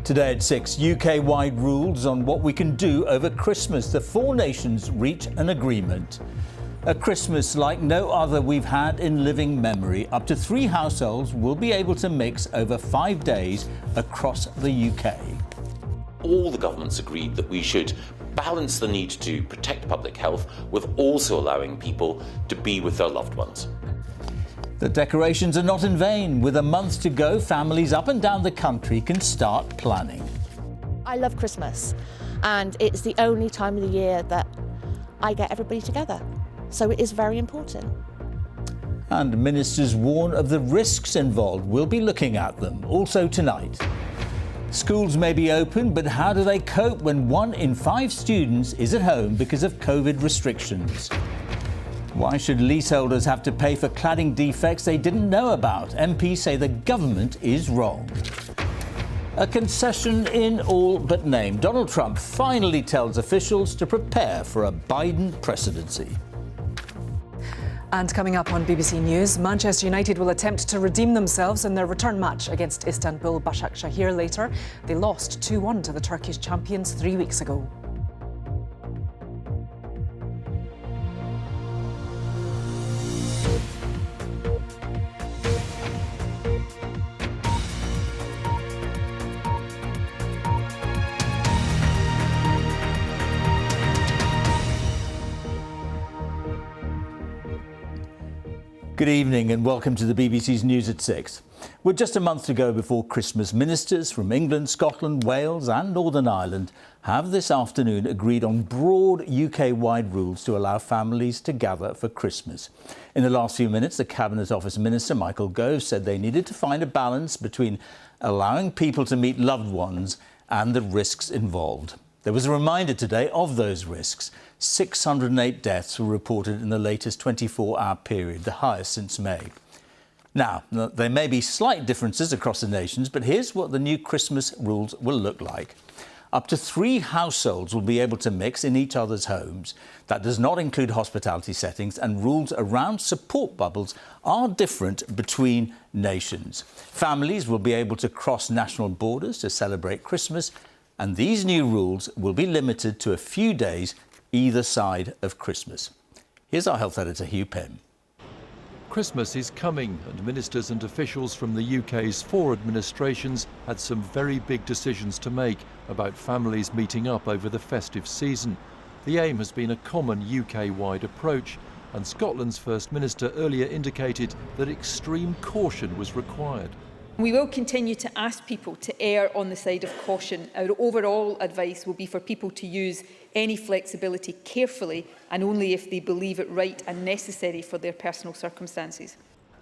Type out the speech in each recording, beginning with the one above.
Today at 6, UK-wide rules on what we can do over Christmas. The four nations reach an agreement. A Christmas like no other we've had in living memory. Up to 3 households will be able to mix over 5 days across the UK. All the governments agreed that we should balance the need to protect public health with also allowing people to be with their loved ones. The decorations are not in vain. With a month to go, families up and down the country can start planning. I love Christmas, and it's the only time of the year that I get everybody together. So it is very important. And ministers warn of the risks involved. We'll be looking at them also tonight. Schools may be open, but how do they cope when 1 in 5 students is at home because of COVID restrictions? Why should leaseholders have to pay for cladding defects they didn't know about? MPs say the government is wrong. A concession in all but name. Donald Trump finally tells officials to prepare for a Biden presidency. And coming up on BBC News, Manchester United will attempt to redeem themselves in their return match against Istanbul Başakşehir later. They lost 2-1 to the Turkish champions 3 weeks ago. Good evening and welcome to the BBC's News at 6. With just a month to go before Christmas, ministers from England, Scotland, Wales and Northern Ireland have this afternoon agreed on broad UK-wide rules to allow families to gather for Christmas. In the last few minutes, the Cabinet Office Minister, Michael Gove, said they needed to find a balance between allowing people to meet loved ones and the risks involved. There was a reminder today of those risks. 608 deaths were reported in the latest 24-hour period, the highest since May. Now, there may be slight differences across the nations, but here's what the new Christmas rules will look like. Up to 3 households will be able to mix in each other's homes. That does not include hospitality settings, and rules around support bubbles are different between nations. Families will be able to cross national borders to celebrate Christmas, and these new rules will be limited to a few days either side of Christmas. Here's our health editor, Hugh Pym. Christmas is coming, and ministers and officials from the UK's 4 administrations had some very big decisions to make about families meeting up over the festive season. The aim has been a common UK-wide approach, and Scotland's First Minister earlier indicated that extreme caution was required. We will continue to ask people to err on the side of caution. Our overall advice will be for people to use any flexibility carefully and only if they believe it right and necessary for their personal circumstances.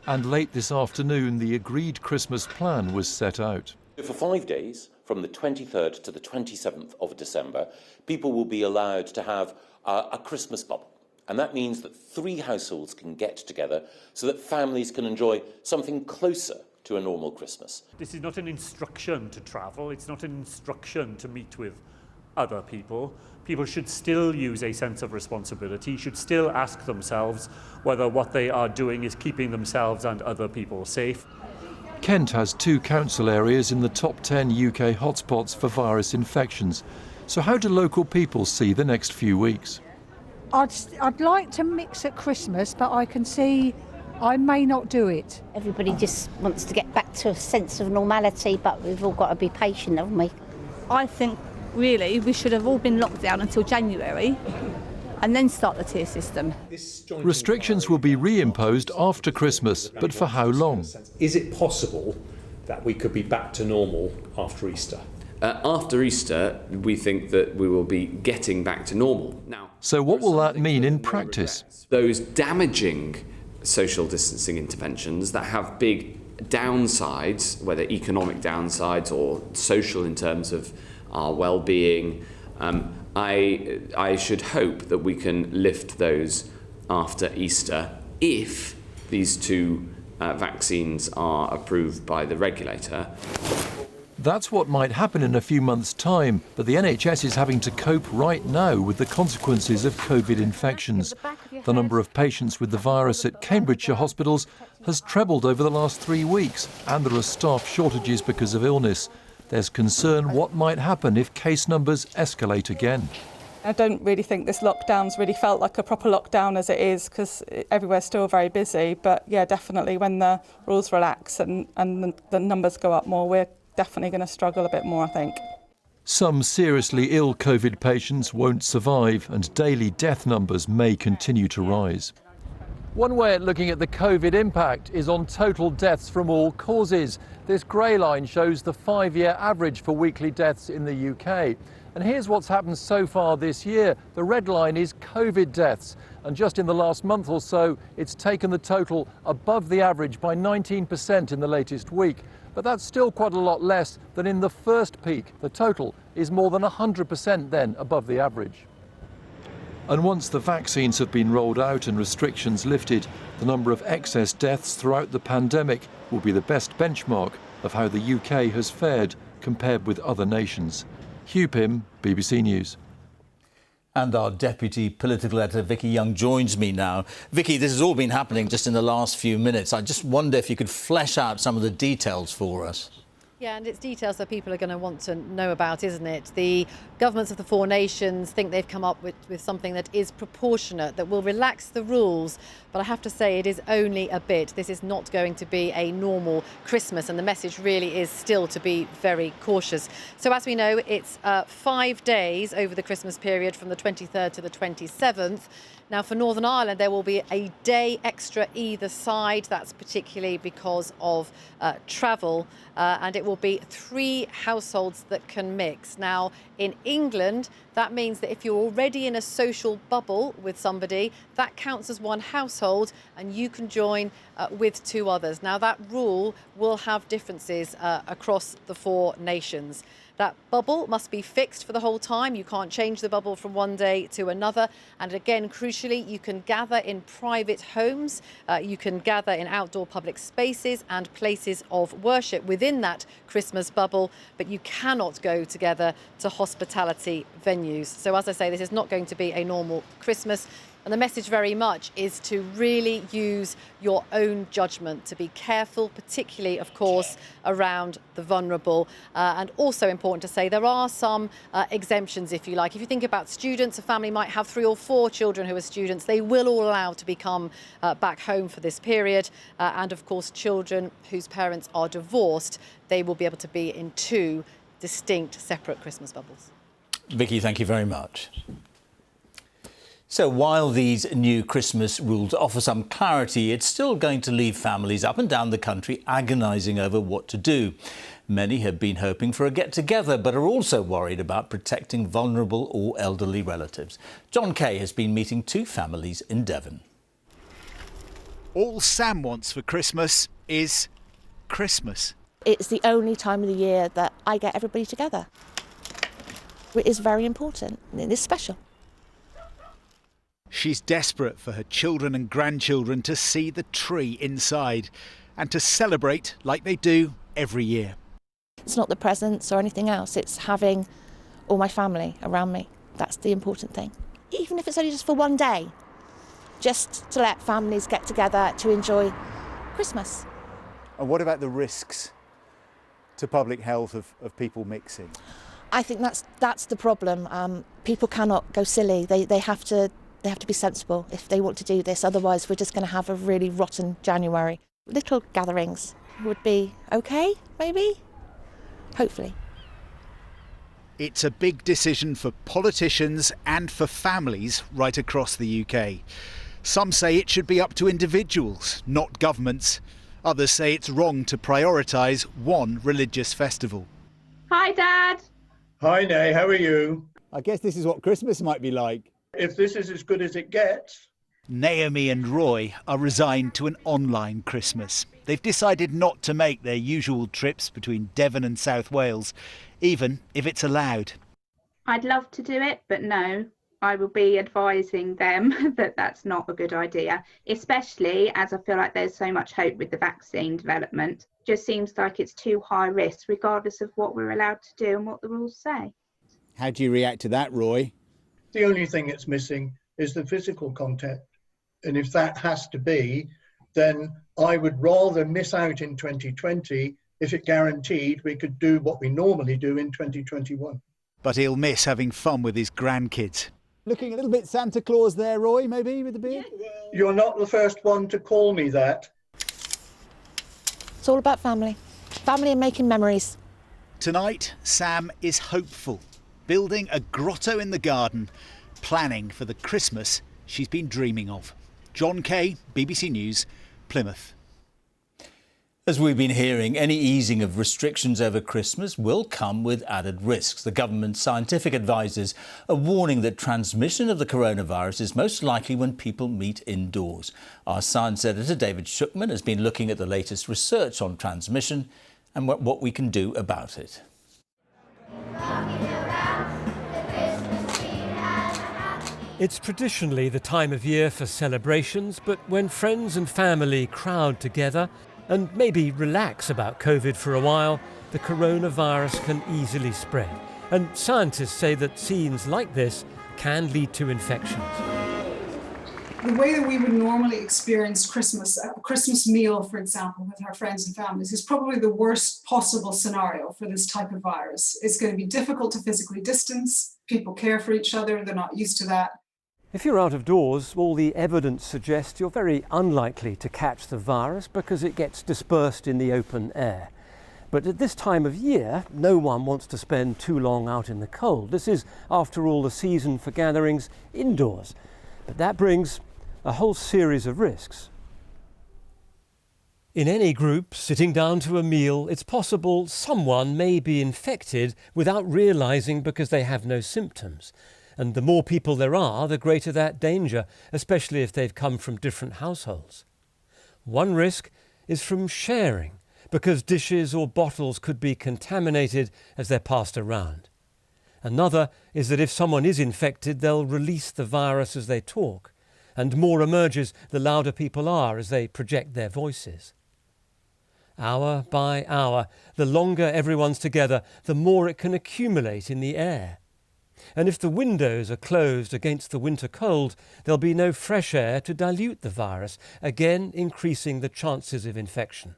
And late this afternoon, the agreed Christmas plan was set out. For 5 days, from the 23rd to the 27th of December, people will be allowed to have a Christmas bubble. And that means that 3 households can get together so that families can enjoy something closer to a normal Christmas. This is not an instruction to travel, it's not an instruction to meet with other people. People should still use a sense of responsibility, should still ask themselves whether what they are doing is keeping themselves and other people safe. Kent has 2 council areas in the top 10 UK hotspots for virus infections. So how do local people see the next few weeks? I'd like to mix at Christmas, but I can see I may not do it. Everybody just wants to get back to a sense of normality, but we've all got to be patient, haven't we? I think, really, we should have all been locked down until January and then start the tier system. Restrictions will be reimposed after Christmas, but for how long? Is it possible that we could be back to normal after Easter? After Easter, we think that we will be getting back to normal. Now, so what will that mean in practice? Those damaging social distancing interventions that have big downsides, whether economic downsides or social in terms of our well-being, I should hope that we can lift those after Easter if these 2 vaccines are approved by the regulator. That's what might happen in a few months' time, but the NHS is having to cope right now with the consequences of COVID infections. The number of patients with the virus at Cambridgeshire hospitals has trebled over the last 3 weeks, and there are staff shortages because of illness. There's concern what might happen if case numbers escalate again. I don't really think this lockdown's really felt like a proper lockdown as it is, because everywhere's still very busy. But yeah, definitely when the rules relax and the numbers go up more, we're definitely going to struggle a bit more, I think. Some seriously ill COVID patients won't survive, and daily death numbers may continue to rise. One way at looking at the COVID impact is on total deaths from all causes. This grey line shows the 5-year average for weekly deaths in the UK. And here's what's happened so far this year. The red line is COVID deaths. And just in the last month or so, it's taken the total above the average by 19% in the latest week. But that's still quite a lot less than in the first peak. The total is more than 100% then above the average. And once the vaccines have been rolled out and restrictions lifted, the number of excess deaths throughout the pandemic will be the best benchmark of how the UK has fared compared with other nations. Hugh Pym, BBC News. And our deputy political editor, Vicky Young, joins me now. Vicky, this has all been happening just in the last few minutes. I just wonder if you could flesh out some of the details for us. Yeah, and it's details that people are going to want to know about, isn't it? The governments of the 4 nations think they've come up with something that is proportionate, that will relax the rules. But I have to say, it is only a bit. This is not going to be a normal Christmas, and the message really is still to be very cautious. So as we know, it's 5 days over the Christmas period from the 23rd to the 27th. Now, for Northern Ireland, there will be a day extra either side. That's particularly because of travel. And it will be 3 households that can mix. Now, in England, that means that if you're already in a social bubble with somebody, that counts as 1 household and you can join with 2 others. Now, that rule will have differences across the 4 nations. That bubble must be fixed for the whole time. You can't change the bubble from one day to another. And again, crucially, you can gather in private homes. You can gather in outdoor public spaces and places of worship within that Christmas bubble, but you cannot go together to hospitality venues. So as I say, this is not going to be a normal Christmas. And the message very much is to really use your own judgment, to be careful, particularly, of course, around the vulnerable. And also important to say, there are some exemptions, if you like. If you think about students, a family might have 3 or 4 children who are students. They will all allow to become back home for this period. And of course, children whose parents are divorced, they will be able to be in 2 distinct, separate Christmas bubbles. Vicky, thank you very much. So while these new Christmas rules offer some clarity, it's still going to leave families up and down the country agonising over what to do. Many have been hoping for a get-together, but are also worried about protecting vulnerable or elderly relatives. John Kay has been meeting 2 families in Devon. All Sam wants for Christmas is Christmas. It's the only time of the year that I get everybody together. It is very important and it is special. She's desperate for her children and grandchildren to see the tree inside and to celebrate like they do every year. It's not the presents or anything else, it's having all my family around me. That's the important thing. Even if it's only just for one day, just to let families get together to enjoy Christmas. And what about the risks to public health of people mixing? I think that's the problem. People cannot go silly. They have to be sensible if they want to do this. Otherwise, we're just going to have a really rotten January. Little gatherings would be okay, maybe, hopefully. It's a big decision for politicians and for families right across the UK. Some say it should be up to individuals, not governments. Others say it's wrong to prioritise one religious festival. Hi, Dad. Hi, Nay, how are you? I guess this is what Christmas might be like. If this is as good as it gets. Naomi and Roy are resigned to an online Christmas. They've decided not to make their usual trips between Devon and South Wales, even if it's allowed. I'd love to do it, but no, I will be advising them that that's not a good idea, especially as I feel like there's so much hope with the vaccine development. Just seems like it's too high risk, regardless of what we're allowed to do and what the rules say. How do you react to that, Roy? The only thing it's missing is the physical contact. And if that has to be, then I would rather miss out in 2020 if it guaranteed we could do what we normally do in 2021. But he'll miss having fun with his grandkids. Looking a little bit Santa Claus there, Roy, maybe, with the beard? You're not the first one to call me that. It's all about family. Family and making memories. Tonight, Sam is hopeful, building a grotto in the garden, planning for the Christmas she's been dreaming of. John Kay, BBC News, Plymouth. As we've been hearing, any easing of restrictions over Christmas will come with added risks. The government's scientific advisors are warning that transmission of the coronavirus is most likely when people meet indoors. Our science editor, David Shukman, has been looking at the latest research on transmission and what we can do about it. It's traditionally the time of year for celebrations, but when friends and family crowd together and maybe relax about COVID for a while, the coronavirus can easily spread. And scientists say that scenes like this can lead to infections. The way that we would normally experience Christmas, a Christmas meal, for example, with our friends and families, is probably the worst possible scenario for this type of virus. It's going to be difficult to physically distance. People care for each other. They're not used to that. If you're out of doors, all the evidence suggests you're very unlikely to catch the virus because it gets dispersed in the open air. But at this time of year, no one wants to spend too long out in the cold. This is, after all, the season for gatherings indoors. But that brings a whole series of risks. In any group sitting down to a meal, it's possible someone may be infected without realising because they have no symptoms. And the more people there are, the greater that danger, especially if they've come from different households. One risk is from sharing, because dishes or bottles could be contaminated as they're passed around. Another is that if someone is infected, they'll release the virus as they talk, and more emerges the louder people are as they project their voices. Hour by hour, the longer everyone's together, the more it can accumulate in the air. And if the windows are closed against the winter cold, there'll be no fresh air to dilute the virus, again increasing the chances of infection.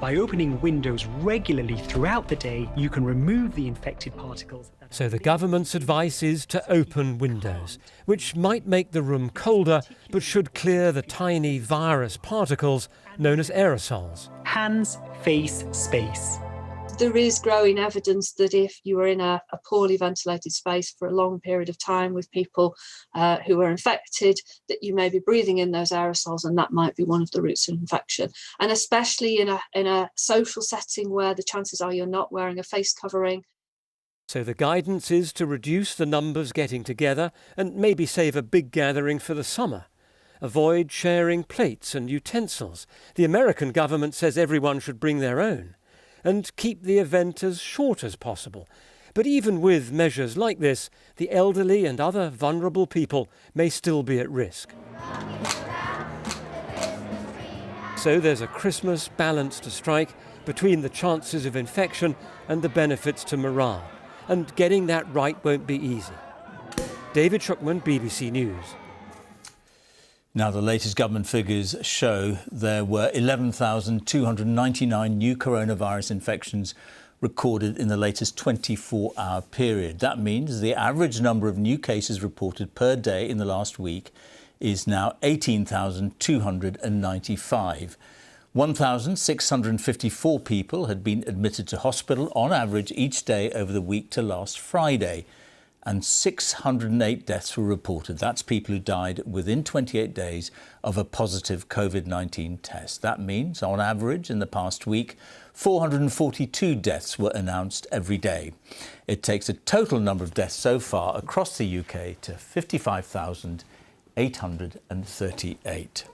By opening windows regularly throughout the day, you can remove the infected particles. So the government's advice is to open windows, which might make the room colder, but should clear the tiny virus particles known as aerosols. Hands, face, space. There is growing evidence that if you are in a poorly ventilated space for a long period of time with people who are infected, that you may be breathing in those aerosols, and that might be one of the routes of infection. And especially in a social setting where the chances are you're not wearing a face covering. So the guidance is to reduce the numbers getting together and maybe save a big gathering for the summer. Avoid sharing plates and utensils. The American government says everyone should bring their own. And keep the event as short as possible. But even with measures like this, the elderly and other vulnerable people may still be at risk. So there's a Christmas balance to strike between the chances of infection and the benefits to morale. And getting that right won't be easy. David Shukman, BBC News. Now, the latest government figures show there were 11,299 new coronavirus infections recorded in the latest 24-hour period. That means the average number of new cases reported per day in the last week is now 18,295. 1,654 people had been admitted to hospital on average each day over the week to last Friday. And 608 deaths were reported. That's people who died within 28 days of a positive COVID-19 test. That means, on average, in the past week, 442 deaths were announced every day. It takes a total number of deaths so far across the UK to 55,838.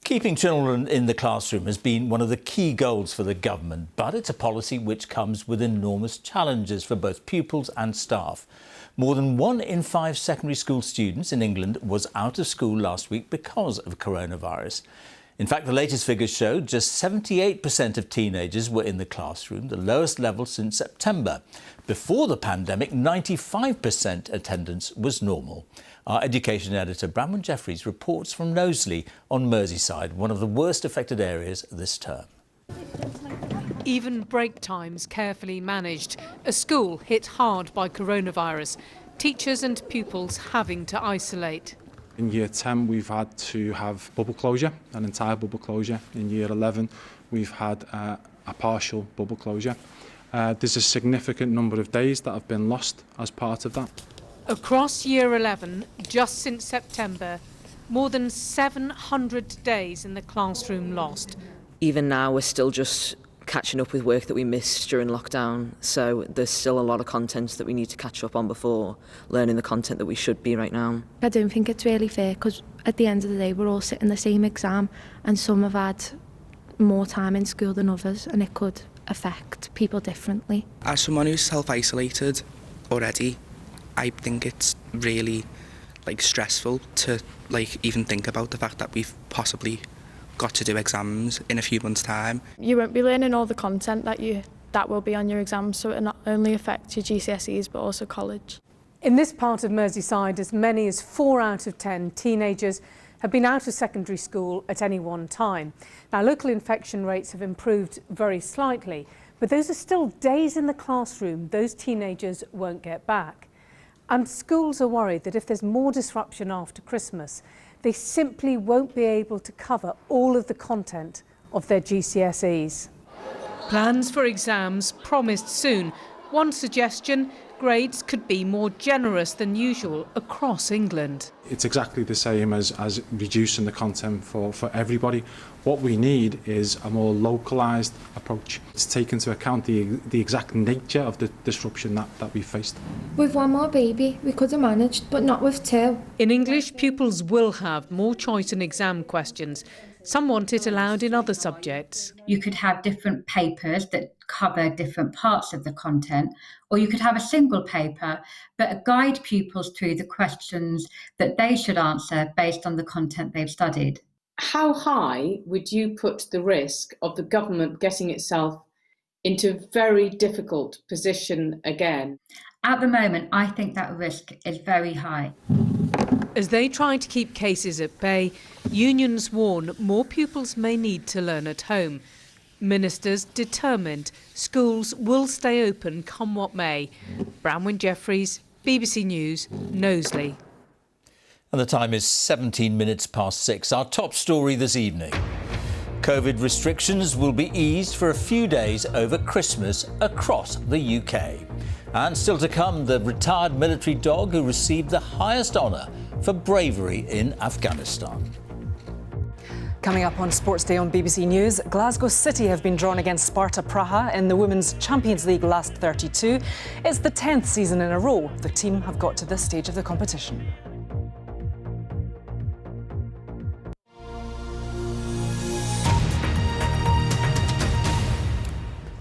Keeping children in the classroom has been one of the key goals for the government, but it's a policy which comes with enormous challenges for both pupils and staff. More than 1 in 5 secondary school students in England was out of school last week because of coronavirus. In fact, the latest figures showed just 78% of teenagers were in the classroom, the lowest level since September. Before the pandemic, 95% attendance was normal. Our education editor, Bramwell Jeffries, reports from Knowsley on Merseyside, one of the worst affected areas this term. Even break times carefully managed. A school hit hard by coronavirus. Teachers and pupils having to isolate. In year 10 we've had to have bubble closure, an entire bubble closure. In year 11 we've had a partial bubble closure. There's a significant number of days that have been lost as part of that. Across year 11, just since September, more than 700 days in the classroom lost. Even now we're still just catching up with work that we missed during lockdown, so there's still a lot of content that we need to catch up on before learning the content that we should be right now. I don't think it's really fair because at the end of the day we're all sitting the same exam and some have had more time in school than others and it could affect people differently. As someone who's self-isolated already, I think it's really stressful to even think about the fact that we've possibly got to do exams in a few months' time. You won't be learning all the content that will be on your exams, so it not only affects your GCSEs but also college. In this part of Merseyside, as many as 4 out of 10 teenagers have been out of secondary school at any one time. Now, local infection rates have improved very slightly, but those are still days in the classroom those teenagers won't get back. And schools are worried that if there's more disruption after Christmas, they simply won't be able to cover all of the content of their GCSEs. Plans for exams promised soon. One suggestion, grades could be more generous than usual across England. It's exactly the same as reducing the content for everybody. What we need is a more localised approach to take into account the exact nature of the disruption that we faced. With one more baby we could have managed, but not with 2. In English, pupils will have more choice in exam questions. Some want it allowed in other subjects. You could have different papers that cover different parts of the content, or you could have a single paper but guide pupils through the questions that they should answer based on the content they've studied. How high would you put the risk of the government getting itself into a very difficult position again? At the moment, I think that risk is very high. As they try to keep cases at bay, unions warn more pupils may need to learn at home. Ministers determined schools will stay open come what may. Branwen Jeffries, BBC News, Knowsley. And the time is 17 minutes past 6. Our top story this evening. COVID restrictions will be eased for a few days over Christmas across the UK. And still to come, the retired military dog who received the highest honour for bravery in Afghanistan. Coming up on Sports Day on BBC News, Glasgow City have been drawn against Sparta Praha in the Women's Champions League last 32. It's the 10th season in a row the team have got to this stage of the competition.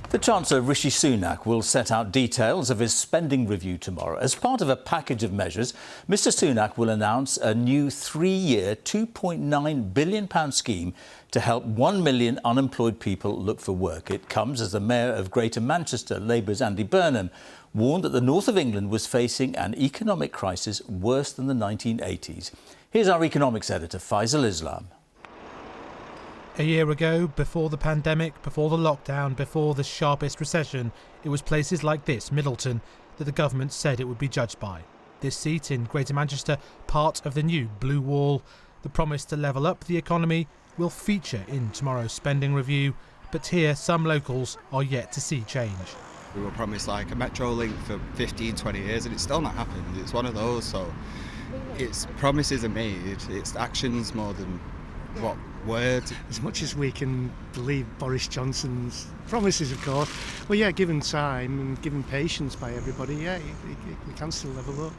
The Chancellor Rishi Sunak will set out details of his spending review tomorrow. As part of a package of measures, Mr Sunak will announce a new 3-year £2.9 billion scheme to help 1 million unemployed people look for work. It comes as the Mayor of Greater Manchester, Labour's Andy Burnham, warned that the north of England was facing an economic crisis worse than the 1980s. Here's our economics editor, Faisal Islam. A year ago, before the pandemic, before the lockdown, before the sharpest recession, it was places like this, Middleton, that the government said it would be judged by. This seat in Greater Manchester, part of the new Blue Wall. The promise to level up the economy will feature in tomorrow's spending review, but here some locals are yet to see change. We were promised like a metro link for 15, 20 years and it's still not happened. It's one of those, so it's promises are made, it's actions more than what words. As much as we can believe Boris Johnson's promises, of course, well, yeah, given time and given patience by everybody, yeah, we can still level up.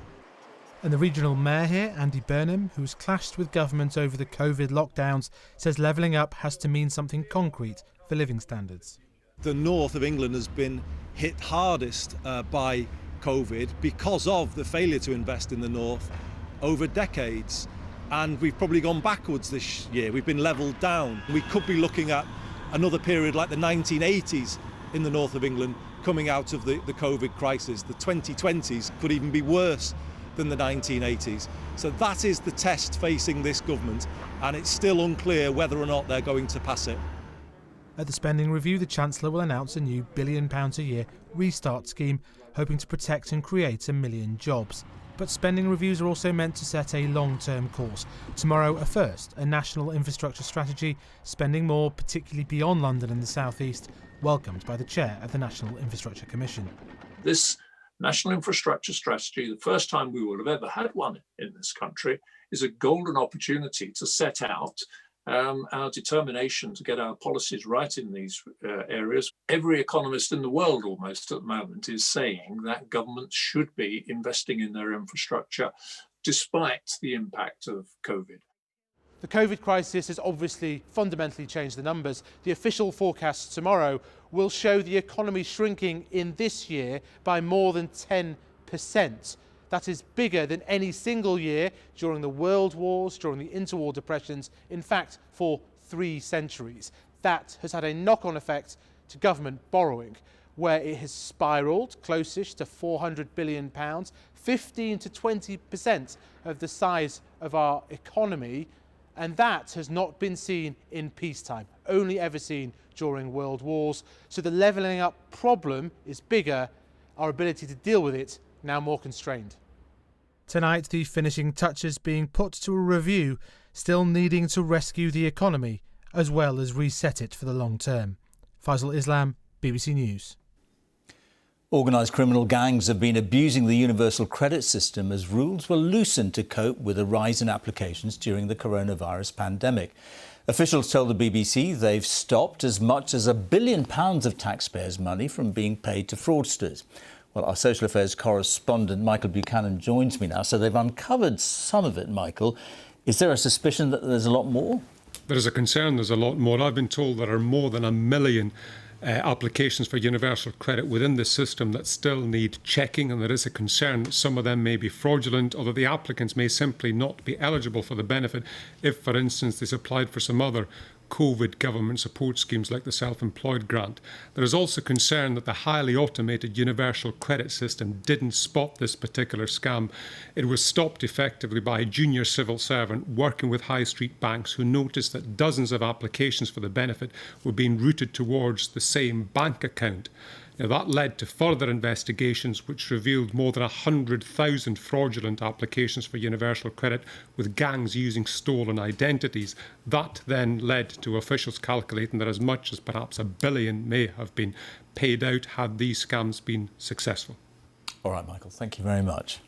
And the regional mayor here, Andy Burnham, who's clashed with government over the COVID lockdowns, says levelling up has to mean something concrete for living standards. The north of England has been hit hardest by COVID because of the failure to invest in the north over decades. And we've probably gone backwards this year. We've been levelled down. We could be looking at another period like the 1980s in the north of England coming out of the COVID crisis. The 2020s could even be worse than the 1980s. So that is the test facing this government, and it's still unclear whether or not they're going to pass it. At the spending review, the Chancellor will announce a new £1 billion a year restart scheme, hoping to protect and create 1 million jobs. But spending reviews are also meant to set a long-term course. Tomorrow, a first, a national infrastructure strategy, spending more, particularly beyond London and the South East, welcomed by the chair of the National Infrastructure Commission. This National Infrastructure Strategy, the first time we will have ever had one in this country, is a golden opportunity to set out our determination to get our policies right in these areas. Every economist in the world almost at the moment is saying that governments should be investing in their infrastructure despite the impact of COVID. The COVID crisis has obviously fundamentally changed the numbers. The official forecast tomorrow will show the economy shrinking in this year by more than 10%. That is bigger than any single year during the World Wars, during the interwar depressions, in fact, for 3 centuries. That has had a knock-on effect to government borrowing, where it has spiralled close-ish to £400 billion, 15 to 20% of the size of our economy, and that has not been seen in peacetime, only ever seen during world wars. So the levelling up problem is bigger, our ability to deal with it now more constrained. Tonight, the finishing touches being put to a review, still needing to rescue the economy as well as reset it for the long term. Faisal Islam, BBC News. Organised criminal gangs have been abusing the universal credit system as rules were loosened to cope with a rise in applications during the coronavirus pandemic. Officials told the BBC they've stopped as much as £1 billion of taxpayers' money from being paid to fraudsters. Well, our social affairs correspondent Michael Buchanan joins me now. So they've uncovered some of it, Michael. Is there a suspicion that there's a lot more? There is a concern there's a lot more. I've been told there are more than 1 million applications for universal credit within the system that still need checking, and there is a concern that some of them may be fraudulent, although the applicants may simply not be eligible for the benefit if, for instance, they applied for some other COVID government support schemes like the self-employed grant. There is also concern that the highly automated universal credit system didn't spot this particular scam. It was stopped effectively by a junior civil servant working with high street banks who noticed that dozens of applications for the benefit were being routed towards the same bank account. Now, that led to further investigations which revealed more than 100,000 fraudulent applications for universal credit with gangs using stolen identities. That then led to officials calculating that as much as perhaps £1 billion may have been paid out had these scams been successful. All right, Michael, thank you very much.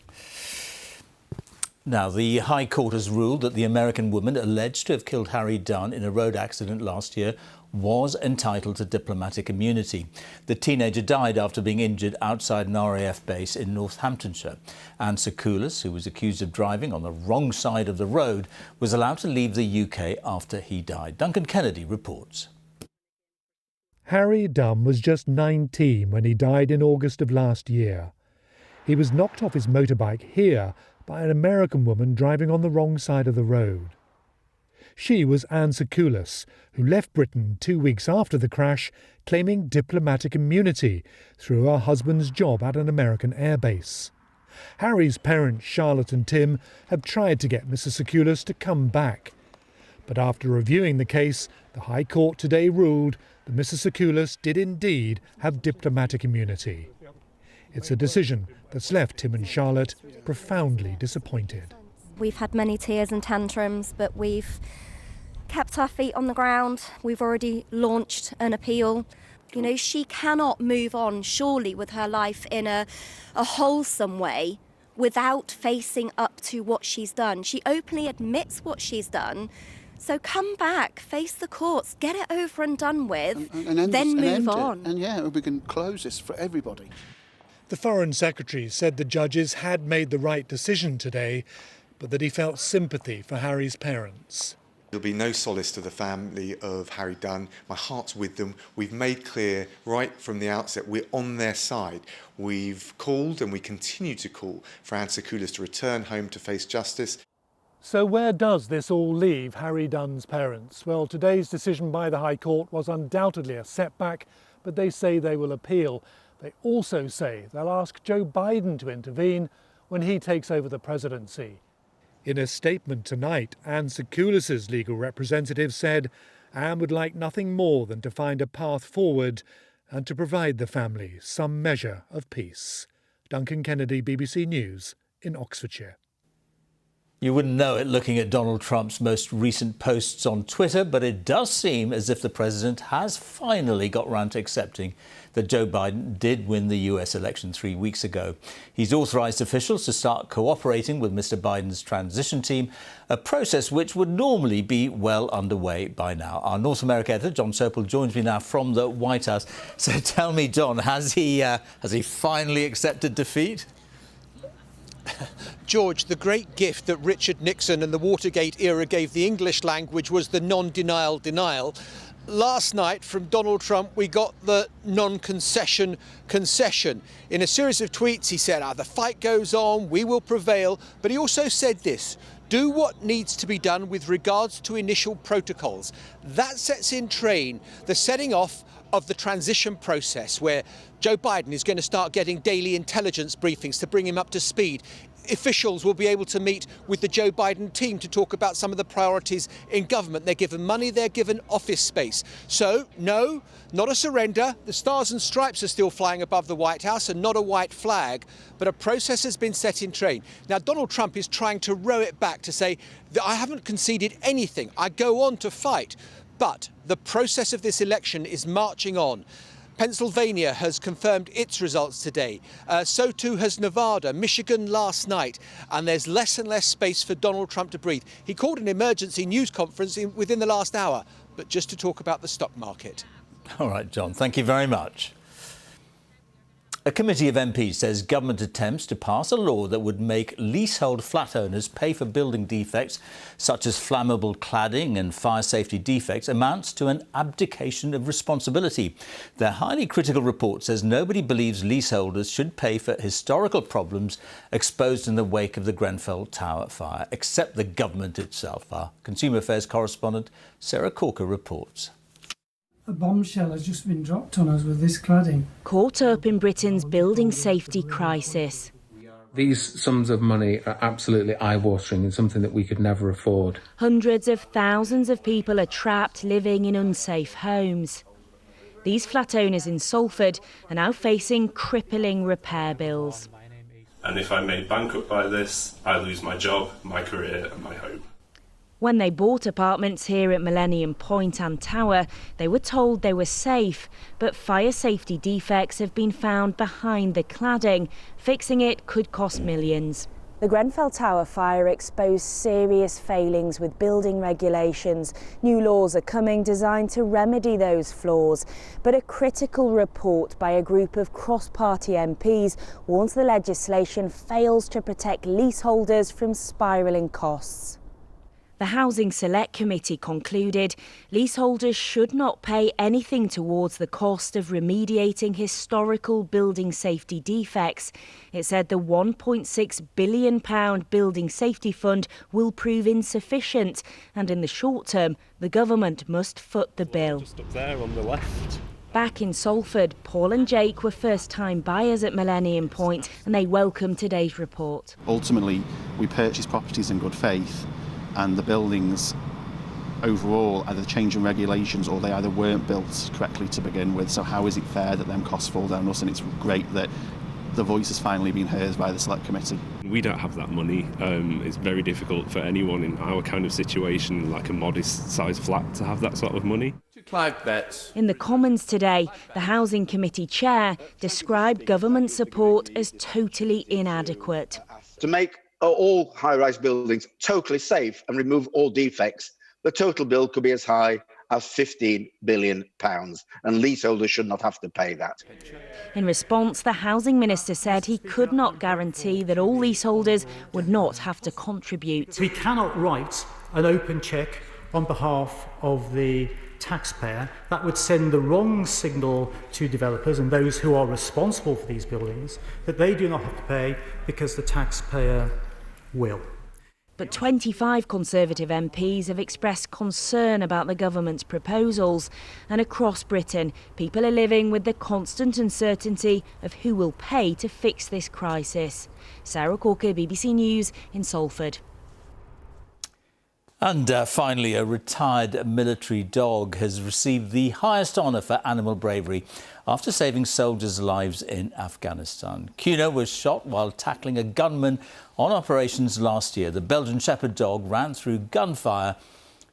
Now, the High Court has ruled that the American woman alleged to have killed Harry Dunn in a road accident last year was entitled to diplomatic immunity. The teenager died after being injured outside an RAF base in Northamptonshire. Anne Sakoulis, who was accused of driving on the wrong side of the road, was allowed to leave the UK after he died. Duncan Kennedy reports. Harry Dunn was just 19 when he died in August of last year. He was knocked off his motorbike here by an American woman driving on the wrong side of the road. She was Anne Sakoulis, who left Britain 2 weeks after the crash, claiming diplomatic immunity through her husband's job at an American airbase. Harry's parents, Charlotte and Tim, have tried to get Mrs. Sakoulis to come back. But after reviewing the case, the High Court today ruled that Mrs. Sakoulis did indeed have diplomatic immunity. It's a decision that's left Tim and Charlotte profoundly disappointed. We've had many tears and tantrums, but we've kept our feet on the ground. We've already launched an appeal. You know, she cannot move on, surely, with her life in a wholesome way without facing up to what she's done. She openly admits what she's done. So come back, face the courts, get it over and done with, then move on. And yeah, we can close this for everybody. The Foreign Secretary said the judges had made the right decision today, but that he felt sympathy for Harry's parents. There'll be no solace to the family of Harry Dunn. My heart's with them. We've made clear right from the outset we're on their side. We've called and we continue to call for Anne Sakoulis to return home to face justice. So where does this all leave Harry Dunn's parents? Well, today's decision by the High Court was undoubtedly a setback, but they say they will appeal. They also say they'll ask Joe Biden to intervene when he takes over the presidency. In a statement tonight, Anne Sakoulis' legal representative said and would like nothing more than to find a path forward and to provide the family some measure of peace. Duncan Kennedy, BBC News in Oxfordshire. You wouldn't know it looking at Donald Trump's most recent posts on Twitter, but it does seem as if the president has finally got round to accepting that Joe Biden did win the US election 3 weeks ago. He's authorised officials to start cooperating with Mr Biden's transition team, a process which would normally be well underway by now. Our North America editor, John Sopel, joins me now from the White House. So tell me, John, has he finally accepted defeat? George, the great gift that Richard Nixon and the Watergate era gave the English language was the non-denial denial. Last night from Donald Trump we got the non-concession concession. In a series of tweets he said, the fight goes on, we will prevail, but he also said this: do what needs to be done with regards to initial protocols. That sets in train the setting off of the transition process, where Joe Biden is going to start getting daily intelligence briefings to bring him up to speed. Officials will be able to meet with the Joe Biden team to talk about some of the priorities in government. They're given money, they're given office space. So, no, not a surrender. The stars and stripes are still flying above the White House and not a white flag, but a process has been set in train. Now, Donald Trump is trying to row it back to say that I haven't conceded anything. I go on to fight. But the process of this election is marching on. Pennsylvania has confirmed its results today. So too has Nevada, Michigan last night. And there's less and less space for Donald Trump to breathe. He called an emergency news conference within the last hour, but just to talk about the stock market. All right, John, thank you very much. A committee of MPs says government attempts to pass a law that would make leasehold flat owners pay for building defects such as flammable cladding and fire safety defects amounts to an abdication of responsibility. Their highly critical report says nobody believes leaseholders should pay for historical problems exposed in the wake of the Grenfell Tower fire, except the government itself. Our Consumer Affairs correspondent Sarah Corker reports. A bombshell has just been dropped on us with this cladding. Caught up in Britain's building safety crisis. These sums of money are absolutely eye-watering and something that we could never afford. Hundreds of thousands of people are trapped living in unsafe homes. These flat owners in Salford are now facing crippling repair bills. And if I'm made bankrupt by this, I lose my job, my career and my home. When they bought apartments here at Millennium Point and Tower, they were told they were safe, but fire safety defects have been found behind the cladding. Fixing it could cost millions. The Grenfell Tower fire exposed serious failings with building regulations. New laws are coming designed to remedy those flaws. But a critical report by a group of cross-party MPs warns the legislation fails to protect leaseholders from spiralling costs. The Housing Select Committee concluded leaseholders should not pay anything towards the cost of remediating historical building safety defects. It said the £1.6 billion Building Safety Fund will prove insufficient, and in the short term, the government must foot the bill. Just up there on the left. Back in Salford, Paul and Jake were first-time buyers at Millennium Point, and they welcomed today's report. Ultimately, we purchased properties in good faith, and the buildings overall either change in regulations or they either weren't built correctly to begin with. So how is it fair that them costs fall down us? And it's great that the voice has finally been heard by the Select Committee. We don't have that money. It's very difficult for anyone in our kind of situation, like a modest-sized flat, to have that sort of money. Clive Betts. In the Commons today, the Housing Committee chair described government support as totally inadequate. To make all high-rise buildings totally safe and remove all defects, the total bill could be as high as £15 billion, and leaseholders should not have to pay that. In response, the Housing Minister said he could not guarantee that all leaseholders would not have to contribute. We cannot write an open cheque on behalf of the taxpayer. That would send the wrong signal to developers and those who are responsible for these buildings that they do not have to pay because the taxpayer will. But 25 Conservative MPs have expressed concern about the government's proposals, and across Britain, people are living with the constant uncertainty of who will pay to fix this crisis. Sarah Corker, BBC News in Salford. And finally, a retired military dog has received the highest honour for animal bravery after saving soldiers' lives in Afghanistan. Kuno was shot while tackling a gunman on operations last year. The Belgian Shepherd dog ran through gunfire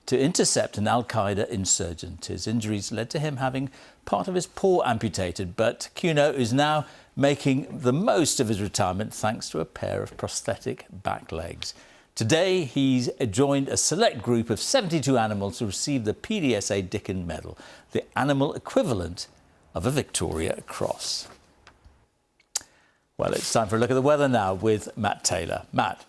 to intercept an Al-Qaeda insurgent. His injuries led to him having part of his paw amputated, but Kuno is now making the most of his retirement thanks to a pair of prosthetic back legs. Today, he's joined a select group of 72 animals to receive the PDSA Dickin Medal, the animal equivalent of a Victoria Cross. Well, it's time for a look at the weather now with Matt Taylor. Matt.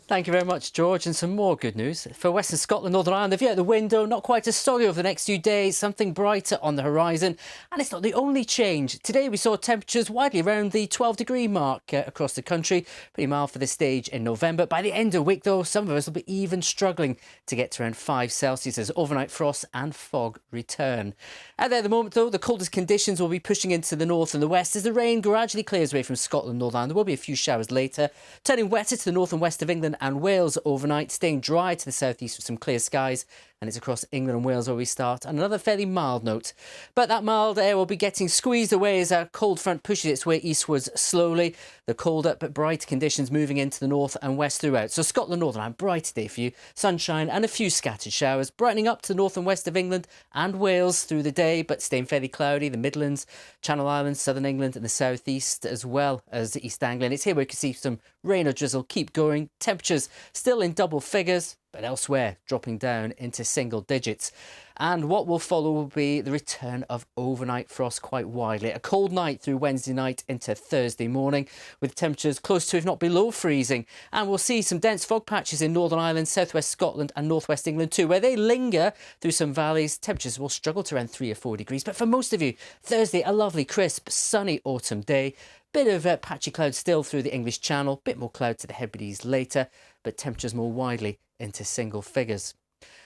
Thank you very much, George, and some more good news. For Western Scotland, Northern Ireland, the view out the window, not quite as soggy over the next few days, something brighter on the horizon. And it's not the only change. Today we saw temperatures widely around the 12-degree mark across the country. Pretty mild for this stage in November. By the end of the week, though, some of us will be even struggling to get to around 5 Celsius as overnight frost and fog return. Out there at the moment, though, the coldest conditions will be pushing into the north and the west as the rain gradually clears away from Scotland and Northern Ireland. There will be a few showers later, turning wetter to the north and west of England and Wales overnight, staying dry to the southeast with some clear skies. And it's across England and Wales where we start. And another fairly mild note. But that mild air will be getting squeezed away as our cold front pushes its way eastwards slowly. The colder but bright conditions moving into the north and west throughout. So Scotland, Northern Ireland, bright today for you. Sunshine and a few scattered showers, brightening up to the north and west of England and Wales through the day, but staying fairly cloudy. The Midlands, Channel Islands, southern England and the southeast, as well as East Anglia. And it's here where we can see some rain or drizzle keep going. Temperatures still in double figures, but elsewhere dropping down into single digits. And what will follow will be the return of overnight frost quite widely. A cold night through Wednesday night into Thursday morning, with temperatures close to, if not below, freezing. And we'll see some dense fog patches in Northern Ireland, southwest Scotland and northwest England too, where they linger through some valleys. Temperatures will struggle to around 3 or 4 degrees. But for most of you, Thursday, a lovely, crisp, sunny autumn day. Bit of patchy clouds still through the English Channel, bit more cloud to the Hebrides later, but temperatures more widely into single figures.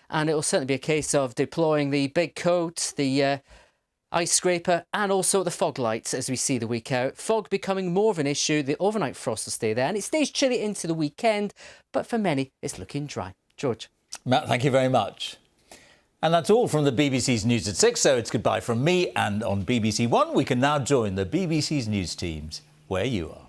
And it will certainly be a case of deploying the big coat, the ice scraper and also the fog lights as we see the week out. Fog becoming more of an issue. The overnight frost will stay there and it stays chilly into the weekend, but for many it's looking dry. George. Matt, thank you very much. And that's all from the BBC's News at 6, so it's goodbye from me. And on BBC One, we can now join the BBC's news teams where you are.